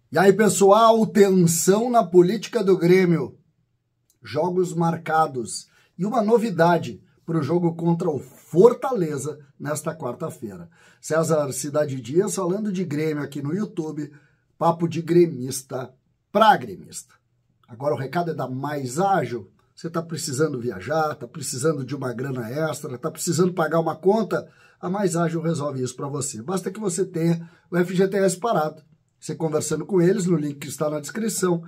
E aí, pessoal, tensão na política do Grêmio. Jogos marcados. E uma novidade para o jogo contra o Fortaleza nesta quarta-feira. César Cidade Dias falando de Grêmio aqui no YouTube. Papo de gremista para gremista. Agora o recado é da Mais Ágil. Você está precisando viajar, está precisando de uma grana extra, está precisando pagar uma conta? A Mais Ágil resolve isso para você. Basta que você tenha o FGTS parado. Você conversando com eles, no link que está na descrição,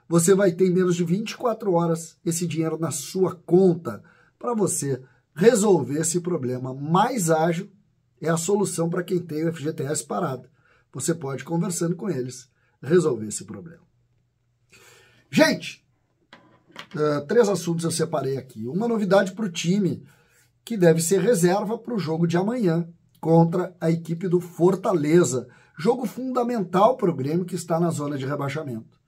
você vai ter em menos de 24 horas esse dinheiro na sua conta para você resolver esse problema. Mais Ágil é a solução para quem tem o FGTS parado. Você pode, conversando com eles, resolver esse problema. Gente, 3 assuntos eu separei aqui. Uma novidade para o time, que deve ser reserva para o jogo de amanhã contra a equipe do Fortaleza. Jogo fundamental para o Grêmio, que está na zona de rebaixamento.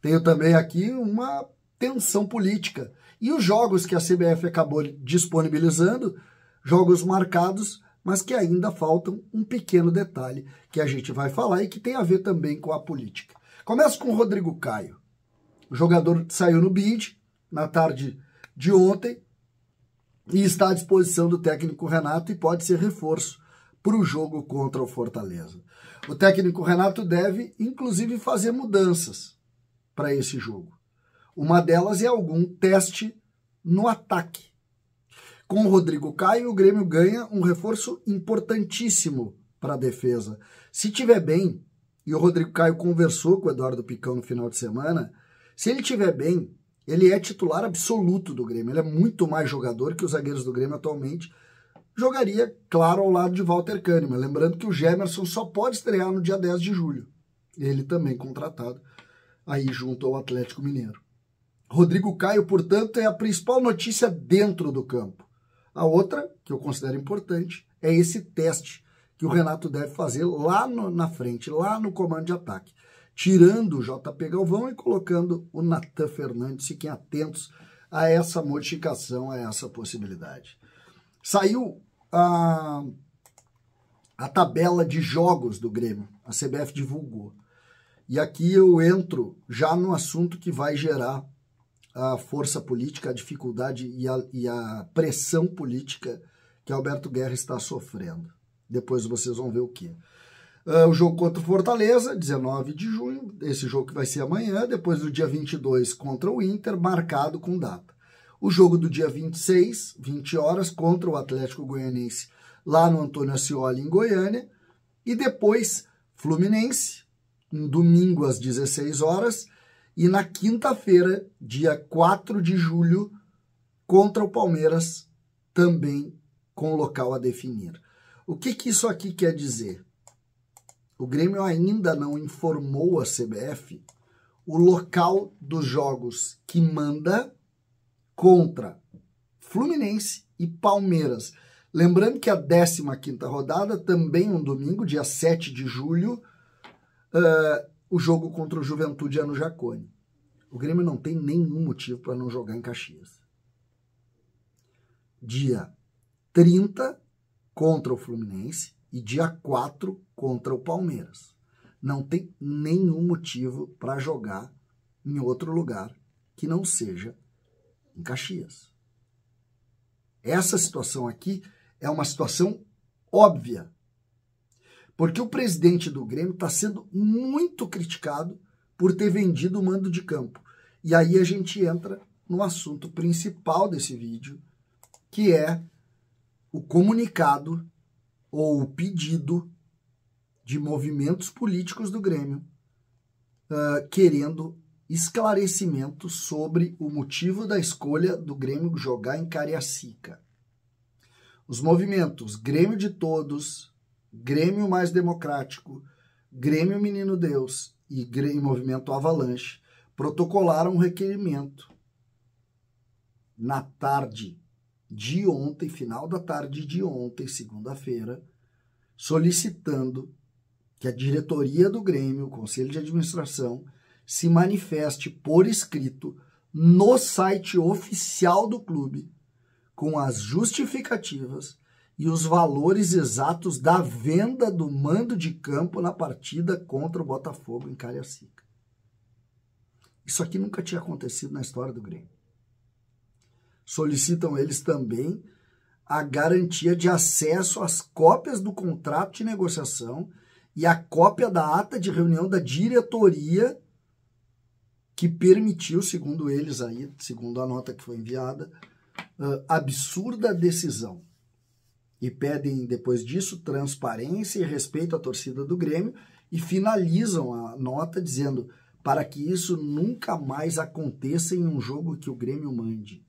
Tenho também aqui uma tensão política. E os jogos que a CBF acabou disponibilizando, jogos marcados, mas que ainda faltam um pequeno detalhe que a gente vai falar e que tem a ver também com a política. Começo com o Rodrigo Caio. O jogador saiu no bid na tarde de ontem e está à disposição do técnico Renato e pode ser reforço para o jogo contra o Fortaleza. O técnico Renato deve, inclusive, fazer mudanças para esse jogo. Uma delas é algum teste no ataque. Com o Rodrigo Caio, o Grêmio ganha um reforço importantíssimo para a defesa. Se tiver bem, e o Rodrigo Caio conversou com o Eduardo Picão no final de semana, se ele tiver bem, ele é titular absoluto do Grêmio. Ele é muito mais jogador que os zagueiros do Grêmio atualmente. Jogaria, claro, ao lado de Walter Kahneman. Lembrando que o Gemerson só pode estrear no dia 10 de julho. Ele também contratado aí junto ao Atlético Mineiro. Rodrigo Caio, portanto, é a principal notícia dentro do campo. A outra, que eu considero importante, é esse teste que o Renato deve fazer lá na frente, lá no comando de ataque. Tirando o JP Galvão e colocando o Natan Fernandes. Fiquem atentos a essa modificação, a essa possibilidade. Saiu a tabela de jogos do Grêmio, a CBF divulgou. E aqui eu entro já no assunto que vai gerar a força política, a dificuldade e a pressão política que Alberto Guerra está sofrendo. Depois vocês vão ver o que. O jogo contra o Fortaleza, 19 de junho, esse jogo que vai ser amanhã, depois do dia 22 contra o Inter, marcado com data. O jogo do dia 26, 20 horas, contra o Atlético Goianiense, lá no Antônio Ascioli, em Goiânia. E depois, Fluminense, um domingo às 16 horas. E na quinta-feira, dia 4 de julho, contra o Palmeiras, também com local a definir. O que isso aqui quer dizer? O Grêmio ainda não informou a CBF o local dos jogos que manda contra Fluminense e Palmeiras. Lembrando que a 15ª rodada, também um domingo, dia 7 de julho, o jogo contra o Juventude é no Jacone. O Grêmio não tem nenhum motivo para não jogar em Caxias. Dia 30 contra o Fluminense e dia 4 contra o Palmeiras. Não tem nenhum motivo para jogar em outro lugar que não seja em Caxias. Essa situação aqui é uma situação óbvia, porque o presidente do Grêmio está sendo muito criticado por ter vendido o mando de campo. E aí a gente entra no assunto principal desse vídeo, que é o comunicado ou o pedido de movimentos políticos do Grêmio querendo esclarecimento sobre o motivo da escolha do Grêmio jogar em Cariacica. Os movimentos Grêmio de Todos, Grêmio Mais Democrático, Grêmio Menino Deus e Movimento Avalanche protocolaram um requerimento na tarde de ontem, final da tarde de ontem, segunda-feira, solicitando que a diretoria do Grêmio, o Conselho de Administração, se manifeste por escrito no site oficial do clube com as justificativas e os valores exatos da venda do mando de campo na partida contra o Botafogo em Cariacica. Isso aqui nunca tinha acontecido na história do Grêmio. Solicitam eles também a garantia de acesso às cópias do contrato de negociação e a cópia da ata de reunião da diretoria que permitiu, segundo eles aí, segundo a nota que foi enviada, absurda decisão. E pedem, depois disso, transparência e respeito à torcida do Grêmio e finalizam a nota dizendo para que isso nunca mais aconteça em um jogo que o Grêmio mande.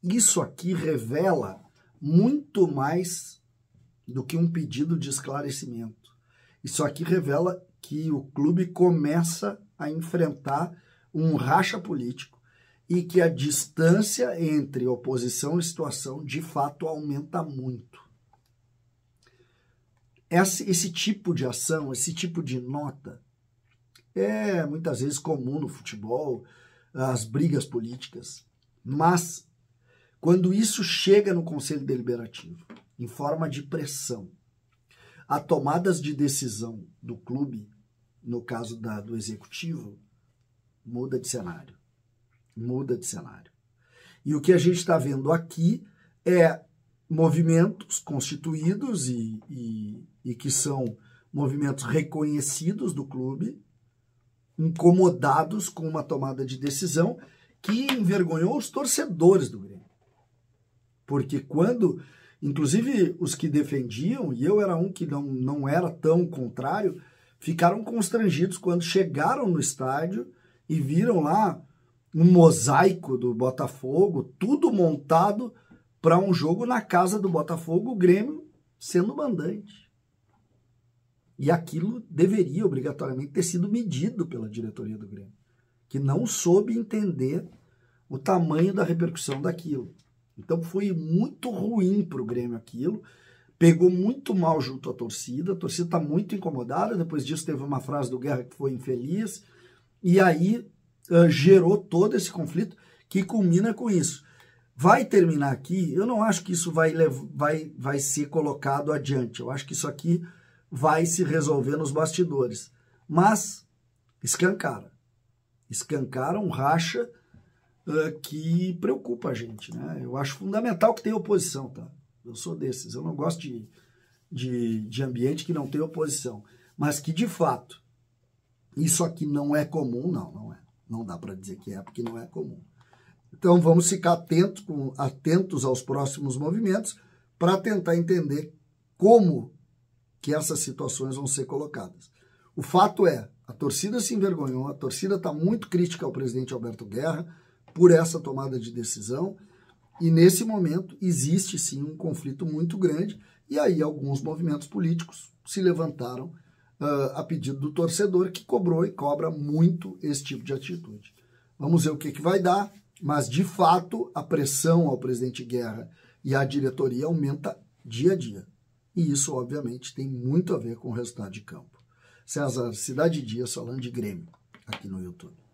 Isso aqui revela muito mais do que um pedido de esclarecimento. Isso aqui revela que o clube começa a enfrentar um racha político e que a distância entre oposição e situação de fato aumenta muito. Esse tipo de ação, esse tipo de nota é muitas vezes comum no futebol, as brigas políticas, mas quando isso chega no Conselho Deliberativo, em forma de pressão, a tomadas de decisão do clube, no caso do executivo, muda de cenário. Muda de cenário. E o que a gente está vendo aqui é movimentos constituídos e que são movimentos reconhecidos do clube, incomodados com uma tomada de decisão que envergonhou os torcedores do Grêmio. Porque quando, inclusive os que defendiam, e eu era um que não era tão contrário, ficaram constrangidos quando chegaram no estádio e viram lá um mosaico do Botafogo, tudo montado para um jogo na casa do Botafogo, o Grêmio sendo mandante. E aquilo deveria obrigatoriamente ter sido medido pela diretoria do Grêmio, que não soube entender o tamanho da repercussão daquilo. Então foi muito ruim para o Grêmio aquilo, pegou muito mal junto à torcida, a torcida está muito incomodada, depois disso teve uma frase do Guerra que foi infeliz, e aí gerou todo esse conflito que culmina com isso. Vai terminar aqui, eu não acho que isso vai ser colocado adiante, eu acho que isso aqui vai se resolver nos bastidores, mas escancaram um racha que preocupa a gente, né? Eu acho fundamental que tenha oposição, tá? Eu sou desses, eu não gosto de ambiente que não tem oposição, mas que de fato isso aqui não é comum, não é. Não dá para dizer que é, porque não é comum. Então vamos ficar atentos aos próximos movimentos para tentar entender como que essas situações vão ser colocadas. O fato é, a torcida se envergonhou, a torcida está muito crítica ao presidente Alberto Guerra por essa tomada de decisão, e nesse momento existe sim um conflito muito grande, e aí alguns movimentos políticos se levantaram a pedido do torcedor, que cobrou e cobra muito esse tipo de atitude. Vamos ver o que vai dar, mas de fato a pressão ao presidente Guerra e à diretoria aumenta dia a dia. E isso, obviamente, tem muito a ver com o resultado de campo. César, Cidade Dias falando de Grêmio aqui no YouTube.